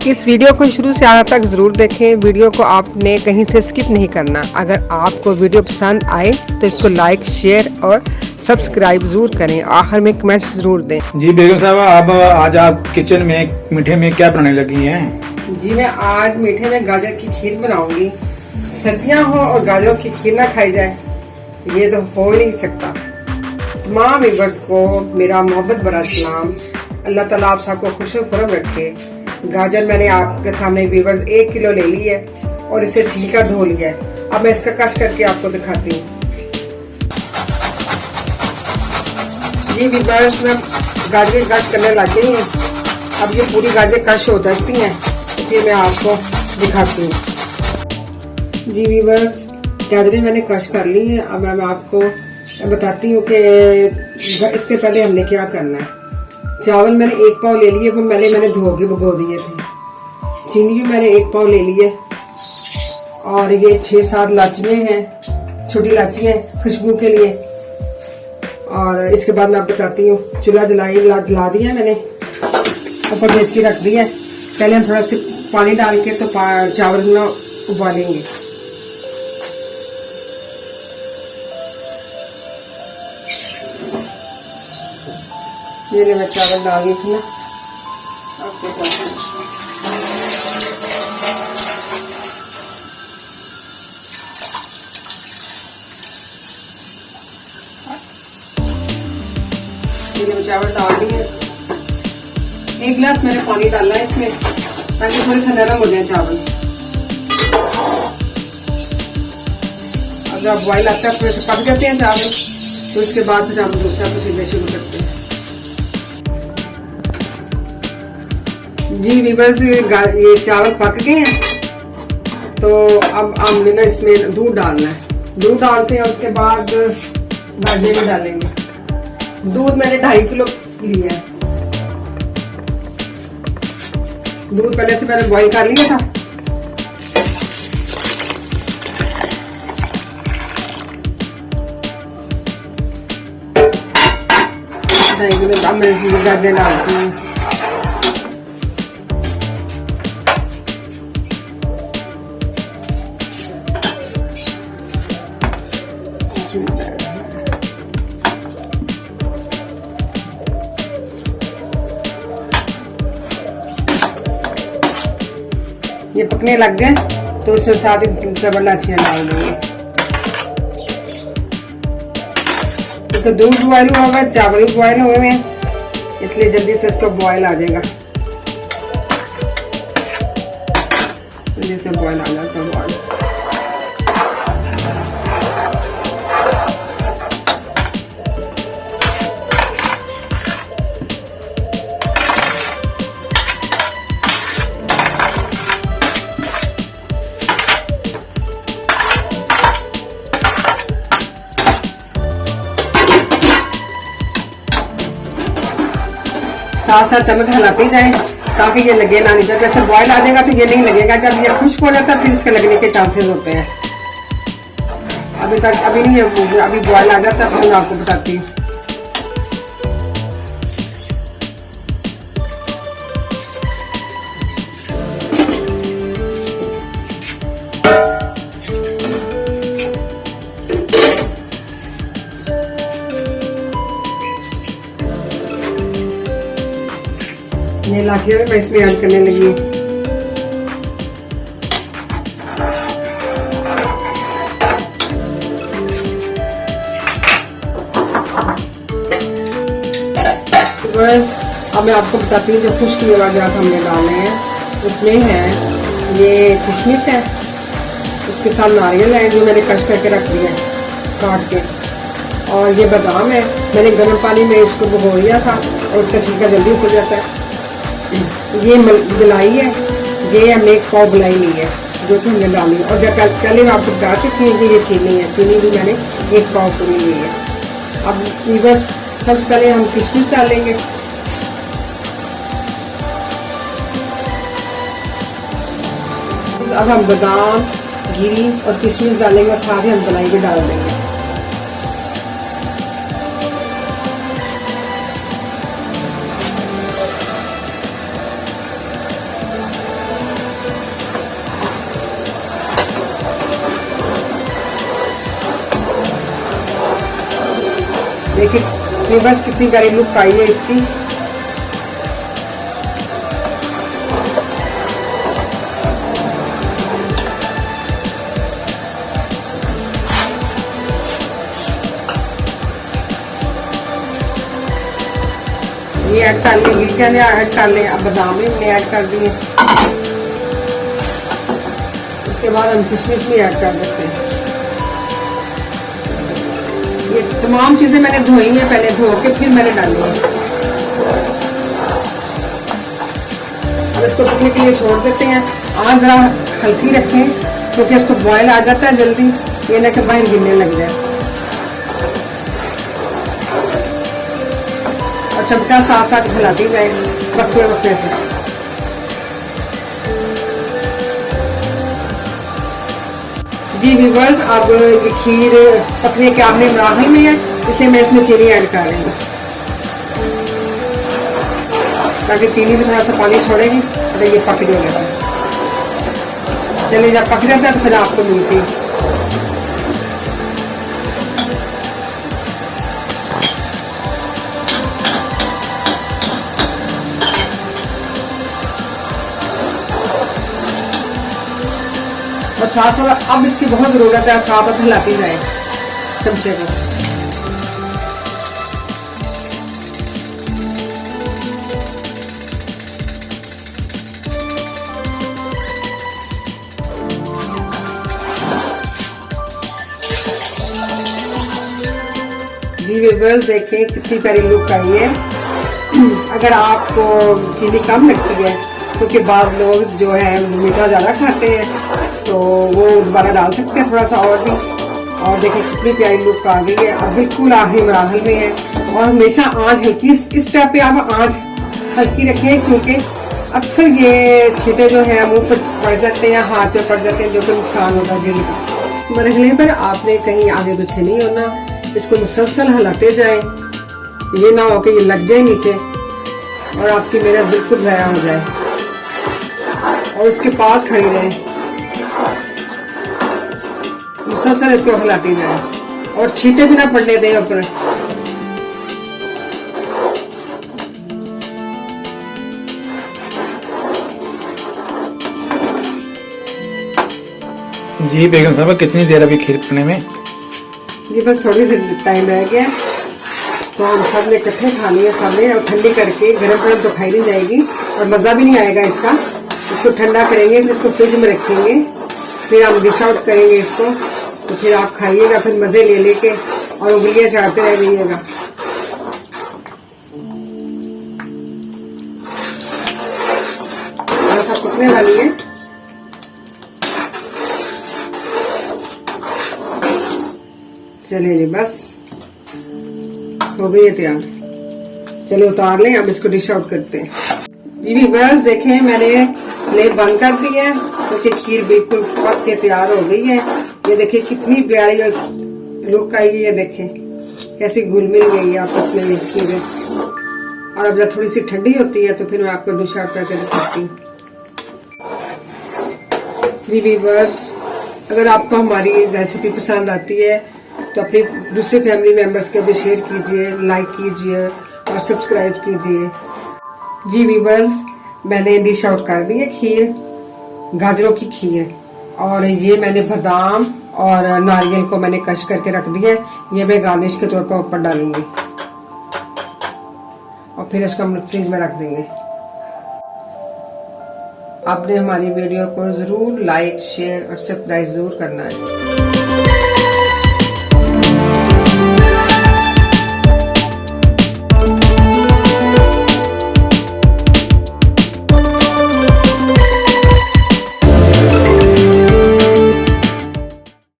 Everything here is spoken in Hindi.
इस वीडियो को शुरू से आखिर तक ज़रूर देखें। वीडियो को आपने कहीं से स्किप नहीं करना। अगर आपको वीडियो पसंद आए तो इसको लाइक, शेयर और सब्सक्राइब ज़रूर करें। आखिर में कमेंट्स ज़रूर दें। जी बेगम साहब, अब आज आप किचन में मीठे में क्या बनाने लगी हैं? जी, मैं आज मीठे में गाजर की खीर बनाऊंगी। सर्दियाँ हो और गाजरों की खीर ना खाई जाए, ये तो हो ही नहीं सकता। तमाम व्यूअर्स को मेरा मोहब्बत भरा सलाम। अल्लाह ताला आप सबको खुशो खुरम रखे। गाजर मैंने आपके सामने व्यूअर्स 1 किलो ले ली है और इसे छिलका धो लिया है। अब मैं इसका कश करके आपको दिखाती हूँ। जी व्यूअर्स, मैं गाजर कश करने लग गई हूँ। अब ये पूरी गाजर कश हो जाती हैं तो फिर मैं आपको दिखाती हूँ। जी व्यूअर्स, गाजरें मैंने कश कर ली हैं। अब मैं आपको बताती हूँ कि इससे पहले हमने क्या करना है। चावल मैंने 1 पाव ले लिए, वो मैंने धो के भिगो दिए थे। चीनी भी मैंने 1 पाव ले ली है और ये 6-7 इलाचियाँ हैं, छोटी इलाचियाँ खुशबू के लिए। और इसके बाद मैं आपको बताती हूँ, चूल्हा जला दिया मैंने, ऊपर भेज के रख दिया है। पहले हम थोड़ा सा पानी डाल के तो चावल ना उबालेंगे। ये मैं चावल डाल रही थी ना, आपके पास ये चावल डाल दिए। 1 गिलास मैंने पानी डाला है इसमें, ताकि थोड़े से नरम हो जाए चावल। अगर बॉयल आता है थोड़े से पक जाते हैं चावल, तो इसके बाद फिर हम दूसरा प्रोसीजर शुरू करते हैं। जी व्यूअर्स, ये चावल पक गए हैं, तो अब हमने ना इसमें दूध डालना है। दूध डालते हैं, उसके बाद गाजर में डालेंगे। दूध मैंने 2.5 किलो लिया है। दूध पहले से मैंने बॉईल कर लिया था। अब मैं इसमें गाजर डालती हूँ। ये पकने लग गए तो इसमें साथ ही चबल इलाचियाँ डाल देंगे। तो दूध बॉयल हुआ हुआ है, चावल भी बॉयल हुए हैं, इसलिए जल्दी से इसको बॉयल आ जाएगा। जल्दी से बॉयल आ जाता है बॉयल। साथ साथ चम्मच हिलाते जाएं ताकि ये लगे ना। नहीं जब जैसे बॉयल आ जाएगा तो ये नहीं लगेगा। जब ये खुश्क हो जाता है फिर इसके लगने के चांसेस होते हैं। अभी नहीं, अभी बॉयल आ जाता है फिर मैं आपको बताती हूँ। ये इलाचियाँ भी मैं इसमें ऐड करने लगी हूँ। बस अब मैं आपको बताती हूँ, जो खुश्क मेवाजात हमने डाले हैं उसमें है ये किशमिश है, इसके साथ नारियल है जो मैंने कश करके रख दिया है काट के, और ये बादाम है। मैंने गर्म पानी में इसको भिगो लिया था और उसका छिलका जल्दी उतर जाता है। ये मलाई है, ये हमने 1 पाव मलाई ली है जो कि हमने डाली। और जब पहले मैं आपको बता चुकी हूँ कि ये चीनी है, चीनी भी मैंने 1 पाव पूरी ली है। अब बस सबसे पहले हम किशमिश डालेंगे। अब हम बादाम, घी और किशमिश डालेंगे और साथ ही हम मलाई भी डाल देंगे। देखिए व्यूअर्स कितनी प्यारी लुक आई है इसकी। ये ऐड कर लिए, गिलकियाँ ऐड कर लें, अब बादाम भी हमने ऐड कर दिए। उसके बाद हम किशमिश भी ऐड कर देते हैं। ये तमाम चीजें मैंने धोई हैं, पहले धो के फिर मैंने डाली है। अब इसको पकने के लिए छोड़ देते हैं। आँच जरा हल्की रखें क्योंकि इसको बॉयल आ जाता है जल्दी, ये ना कि बाहर गिरने लग जाए। और चमचा साथ साथ हिलाती जाए वक्फे वक्फे से। जी व्यूअर्स, अब ये खीर पकने के आखिरी मराहल में है, इसलिए मैं इसमें चीनी ऐड कर रही हूँ ताकि चीनी भी थोड़ा सा पानी छोड़ेगी तो ये पक जाएगा। चलिए जब पक जाता है तो फिर आपको मिलती है। और साथ साथ अब इसकी बहुत जरूरत है, साथ साथ हिलाती जाए चमचे को। जी व्यूअर्स, देखें कितनी प्यारी लुक आई है। अगर आपको चीनी कम लगती है, क्योंकि बाज़ लोग जो है मीठा ज़्यादा खाते हैं, तो वो दोबारा डाल सकते हैं थोड़ा सा और भी। और देखिए कितनी प्यारी लुक आ गई है। अब बिल्कुल आखिरी मराहल में है। और हमेशा आंच हल्की, इस टाइप पे आप आंच हल्की रखें क्योंकि अक्सर ये छींटे जो है मुंह पर पड़ जाते हैं, हाथ पे पड़ जाते हैं, जो कि नुकसान होता है दिल का। मरहले पर आपने कहीं आगे पीछे नहीं होना, इसको मुसलसल हिलाते जाएं, ये ना हो कि ये लग जाए नीचे और आपकी मेहनत बिल्कुल ज़ाया हो जाए। और उसके पास खड़ी रहे, मुसलसल इसको हिलाती जाए और छींटे भी ना पड़ने दें ऊपर। जी बेगम साहब, कितनी देर अभी खीर पकने में? जी बस थोड़ी सी टाइम रह गया, तो हम सब ने इकट्ठे खानी है सबने। और ठंडी करके, गरम गरम तो खाई नहीं जाएगी और मज़ा भी नहीं आएगा इसका। इसको ठंडा करेंगे, फिर इसको फ्रिज में रखेंगे, फिर हम डिश आउट करेंगे इसको, तो फिर आप खाइएगा, फिर मज़े ले लेके और उंगलियां चाटते रह जाइएगा। सब पकने वाली है। चलिए जी बस हो गई है तैयार। चलिए उतार लें, अब इसको डिश आउट करते हैं। जी भी बस देखें, मैंने प्लेट बंद कर दी है क्योंकि खीर बिल्कुल पक के तैयार हो गई है। ये देखिए कितनी प्यारी लुक आई है, देखें कैसी घुल मिल गई है आपस में ये खीर। और अब जब थोड़ी सी ठंडी होती है तो फिर मैं आपको डिश आउट करके दिखाती हूँ। जी व्यूअर्स, अगर आपको हमारी रेसिपी पसंद आती है तो अपनी दूसरे फैमिली मेंबर्स के भी शेयर कीजिए, लाइक कीजिए और सब्सक्राइब कीजिए। जी व्यूअर्स, मैंने डिश आउट कर दी है खीर, गाजरों की खीर। और ये मैंने बादाम और नारियल को मैंने कश करके रख दिया है, ये मैं गार्निश के तौर पर ऊपर डालूंगी और फिर इसको हम फ्रिज में रख देंगे। आपने हमारी वीडियो को जरूर लाइक, शेयर और सब्सक्राइब जरूर करना है।